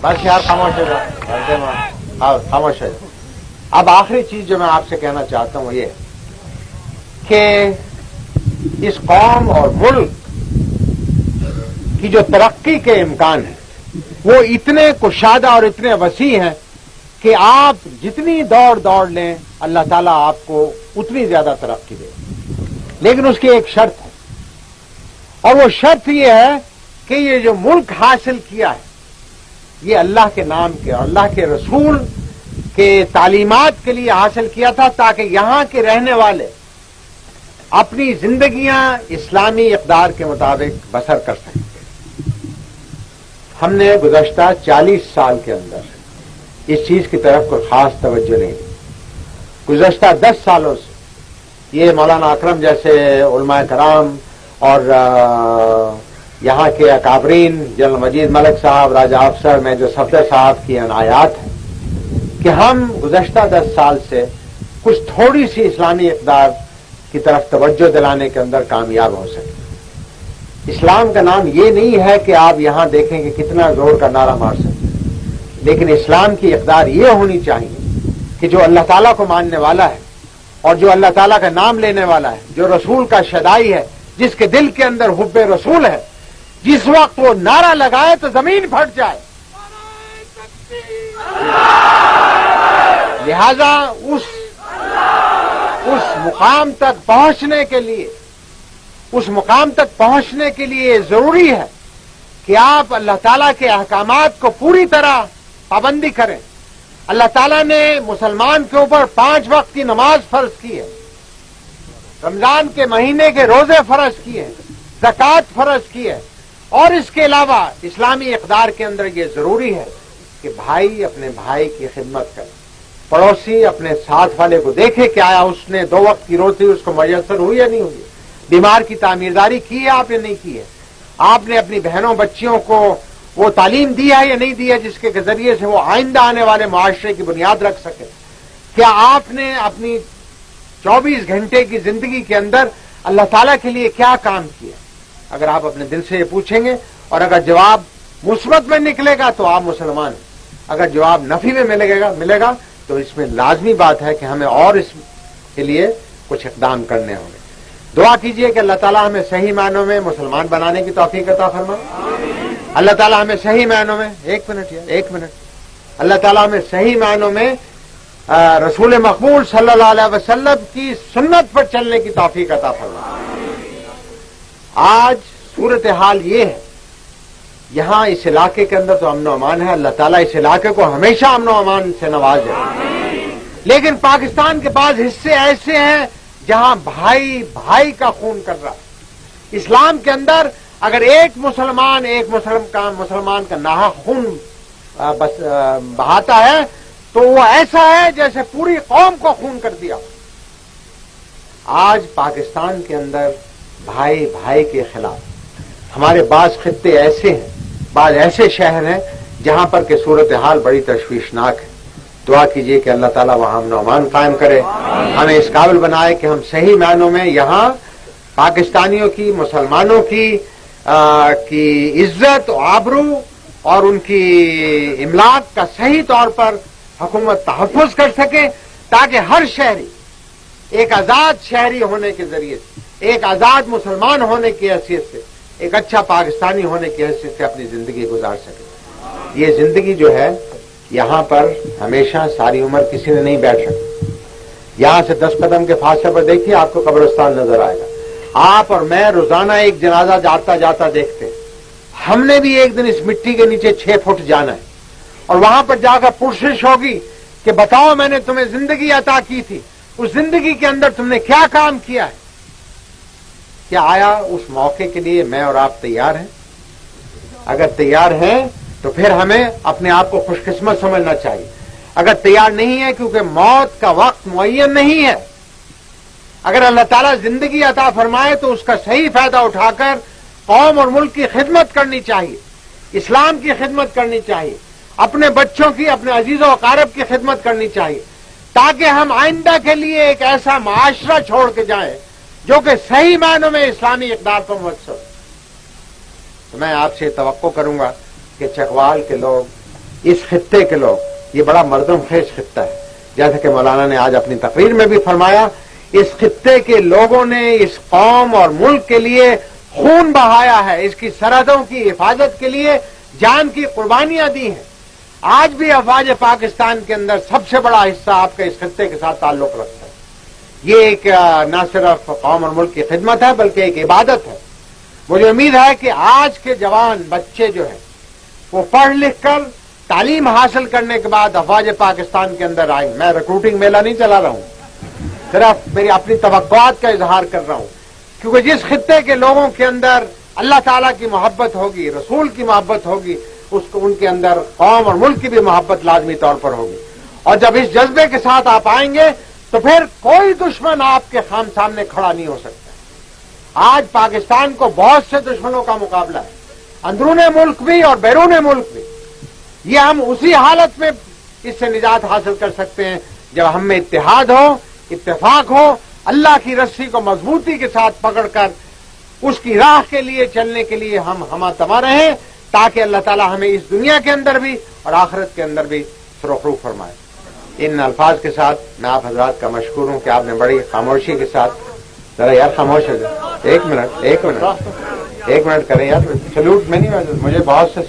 بس یار خاموش ہو جاؤ، خاموش ہو جاؤ۔ اب آخری چیز جو میں آپ سے کہنا چاہتا ہوں وہ یہ کہ اس قوم اور ملک کی جو ترقی کے امکان ہیں وہ اتنے کشادہ اور اتنے وسیع ہیں کہ آپ جتنی دوڑ لیں اللہ تعالیٰ آپ کو اتنی زیادہ ترقی دے، لیکن اس کی ایک شرط ہے، اور وہ شرط یہ ہے کہ یہ جو ملک حاصل کیا ہے یہ اللہ کے نام کے اور اللہ کے رسول کے تعلیمات کے لیے حاصل کیا تھا، تاکہ یہاں کے رہنے والے اپنی زندگیاں اسلامی اقدار کے مطابق بسر کر سکیں۔ ہم نے گزشتہ 40 سال کے اندر اس چیز کی طرف کوئی خاص توجہ نہیں دی۔ گزشتہ 10 سالوں سے یہ مولانا اکرم جیسے علماء کرام اور یہاں کے اکابرین جنرل مجید ملک صاحب، راجہ افسر میں جو صفدر صاحب کی عنایات ہیں کہ ہم گزشتہ 10 سال سے کچھ تھوڑی سی اسلامی اقدار کی طرف توجہ دلانے کے اندر کامیاب ہو سکے۔ اسلام کا نام یہ نہیں ہے کہ آپ یہاں دیکھیں کہ کتنا زور کا نعرہ مار سکتے، لیکن اسلام کی اقدار یہ ہونی چاہیے کہ جو اللہ تعالیٰ کو ماننے والا ہے اور جو اللہ تعالیٰ کا نام لینے والا ہے، جو رسول کا شدائی ہے، جس کے دل کے اندر حب رسول ہے، جس وقت وہ نعرہ لگائے تو زمین پھٹ جائے۔ لہذا اس مقام تک پہنچنے کے لیے ضروری ہے کہ آپ اللہ تعالیٰ کے احکامات کو پوری طرح پابندی کریں۔ اللہ تعالیٰ نے مسلمان کے اوپر 5 وقت کی نماز فرض کی ہے، رمضان کے مہینے کے روزے فرض کیے ہیں، زکوٰۃ فرض کی ہے، اور اس کے علاوہ اسلامی اقدار کے اندر یہ ضروری ہے کہ بھائی اپنے بھائی کی خدمت کرے، پڑوسی اپنے ساتھ والے کو دیکھے کہ آیا اس نے 2 وقت کی روٹی اس کو میسر ہوئی یا نہیں ہوئی، بیمار کی تعمیرداری کی ہے آپ نے نہیں کی ہے، آپ نے اپنی بہنوں بچیوں کو وہ تعلیم دی ہے یا نہیں دی ہے جس کے ذریعے سے وہ آئندہ آنے والے معاشرے کی بنیاد رکھ سکے، کیا آپ نے اپنی 24 گھنٹے کی زندگی کے اندر اللہ تعالیٰ کے لیے کیا کام کیا؟ اگر آپ اپنے دل سے یہ پوچھیں گے اور اگر جواب مثبت میں نکلے گا تو آپ مسلمان ہیں، اگر جواب نفی میں ملے گا تو اس میں لازمی بات ہے کہ ہمیں اور اس کے لیے کچھ اقدام کرنے ہوں گے۔ دعا کیجئے کہ اللہ تعالیٰ ہمیں صحیح معنوں میں مسلمان بنانے کی توفیق عطا فرمائے۔ اللہ تعالیٰ ہمیں صحیح معنوں میں ایک منٹ اللہ تعالیٰ ہمیں صحیح معنوں میں رسول مقبول صلی اللہ علیہ وسلم کی سنت پر چلنے کی توفیق عطا فرمائے۔ آج صورتحال یہ ہے، یہاں اس علاقے کے اندر تو امن و امان ہے، اللہ تعالیٰ اس علاقے کو ہمیشہ امن و امان سے نوازے، لیکن پاکستان کے بعض حصے ایسے ہیں جہاں بھائی بھائی کا خون کر رہا ہے۔ اسلام کے اندر اگر ایک مسلمان کا ناحق خون بہاتا ہے تو وہ ایسا ہے جیسے پوری قوم کو خون کر دیا۔ آج پاکستان کے اندر بھائی بھائی کے خلاف ہمارے بعض خطے ایسے ہیں، بعض ایسے شہر ہیں جہاں پر کہ صورتحال بڑی تشویشناک ہے۔ دعا کیجئے کہ اللہ تعالیٰ وہاں امن و امان قائم کرے، ہمیں اس قابل بنائے کہ ہم صحیح معنوں میں یہاں پاکستانیوں کی، مسلمانوں کی عزت و آبرو اور ان کی املاک کا صحیح طور پر حکومت تحفظ کر سکے، تاکہ ہر شہری ایک آزاد شہری ہونے کے ذریعے سے، ایک آزاد مسلمان ہونے کی حیثیت سے، ایک اچھا پاکستانی ہونے کی حیثیت سے اپنی زندگی گزار سکے۔ یہ زندگی جو ہے یہاں پر ہمیشہ ساری عمر کسی نے نہیں بیٹھ سکتی۔ یہاں سے 10 قدم کے فاصلے پر دیکھیے آپ کو قبرستان نظر آئے گا۔ آپ اور میں روزانہ ایک جنازہ جاتا دیکھتے ہیں۔ ہم نے بھی ایک دن اس مٹی کے نیچے 6 فٹ جانا ہے، اور وہاں پر جا کر پرسش ہوگی کہ بتاؤ میں نے تمہیں زندگی عطا کی تھی، اس زندگی کے اندر تم نے کیا کام کیا ہے؟ کیا آیا اس موقع کے لیے میں اور آپ تیار ہیں؟ اگر تیار ہیں تو پھر ہمیں اپنے آپ کو خوش قسمت سمجھنا چاہیے۔ اگر تیار نہیں ہے کیونکہ موت کا وقت معین نہیں ہے، اگر اللہ تعالیٰ زندگی عطا فرمائے تو اس کا صحیح فائدہ اٹھا کر قوم اور ملک کی خدمت کرنی چاہیے، اسلام کی خدمت کرنی چاہیے، اپنے بچوں کی، اپنے عزیز و اقارب کی خدمت کرنی چاہیے، تاکہ ہم آئندہ کے لیے ایک ایسا معاشرہ چھوڑ کے جائیں جو کہ صحیح معنوں میں اسلامی اقدار پر مبتنی۔ تو میں آپ سے توقع کروں گا کہ چکوال کے لوگ، اس خطے کے لوگ، یہ بڑا مردم خیز خطہ ہے، جیسا کہ مولانا نے آج اپنی تقریر میں بھی فرمایا، اس خطے کے لوگوں نے اس قوم اور ملک کے لیے خون بہایا ہے، اس کی سرحدوں کی حفاظت کے لیے جان کی قربانیاں دی ہیں۔ آج بھی افواج پاکستان کے اندر سب سے بڑا حصہ آپ کے اس خطے کے ساتھ تعلق رکھتا ہے۔ یہ ایک نہ صرف قوم اور ملک کی خدمت ہے بلکہ ایک عبادت ہے۔ مجھے امید ہے کہ آج کے جوان بچے جو ہیں وہ پڑھ لکھ کر تعلیم حاصل کرنے کے بعد افواج پاکستان کے اندر آئیں۔ میں ریکروٹنگ میلہ نہیں چلا رہا ہوں، صرف میری اپنی توقعات کا اظہار کر رہا ہوں، کیونکہ جس خطے کے لوگوں کے اندر اللہ تعالیٰ کی محبت ہوگی، رسول کی محبت ہوگی، اس کو ان کے اندر قوم اور ملک کی بھی محبت لازمی طور پر ہوگی۔ اور جب اس جذبے کے ساتھ آپ آئیں گے تو پھر کوئی دشمن آپ کے سامنے کھڑا نہیں ہو سکتا۔ آج پاکستان کو بہت سے دشمنوں کا مقابلہ ہے، اندرون ملک بھی اور بیرون ملک بھی۔ یہ ہم اسی حالت میں اس سے نجات حاصل کر سکتے ہیں جب ہم میں اتحاد ہو، اتفاق ہو، اللہ کی رسی کو مضبوطی کے ساتھ پکڑ کر اس کی راہ کے لیے چلنے کے لیے ہم ہمہ تما رہیں، تاکہ اللہ تعالی ہمیں اس دنیا کے اندر بھی اور آخرت کے اندر بھی سرخرو فرمائے۔ ان الفاظ کے ساتھ میں آپ حضرات کا مشکور ہوں کہ آپ نے بڑی خاموشی کے ساتھ، ذرا یار خاموش ہو جائے، ایک منٹ کریں یار، سلوٹ میں نہیں، مجھے بہت سے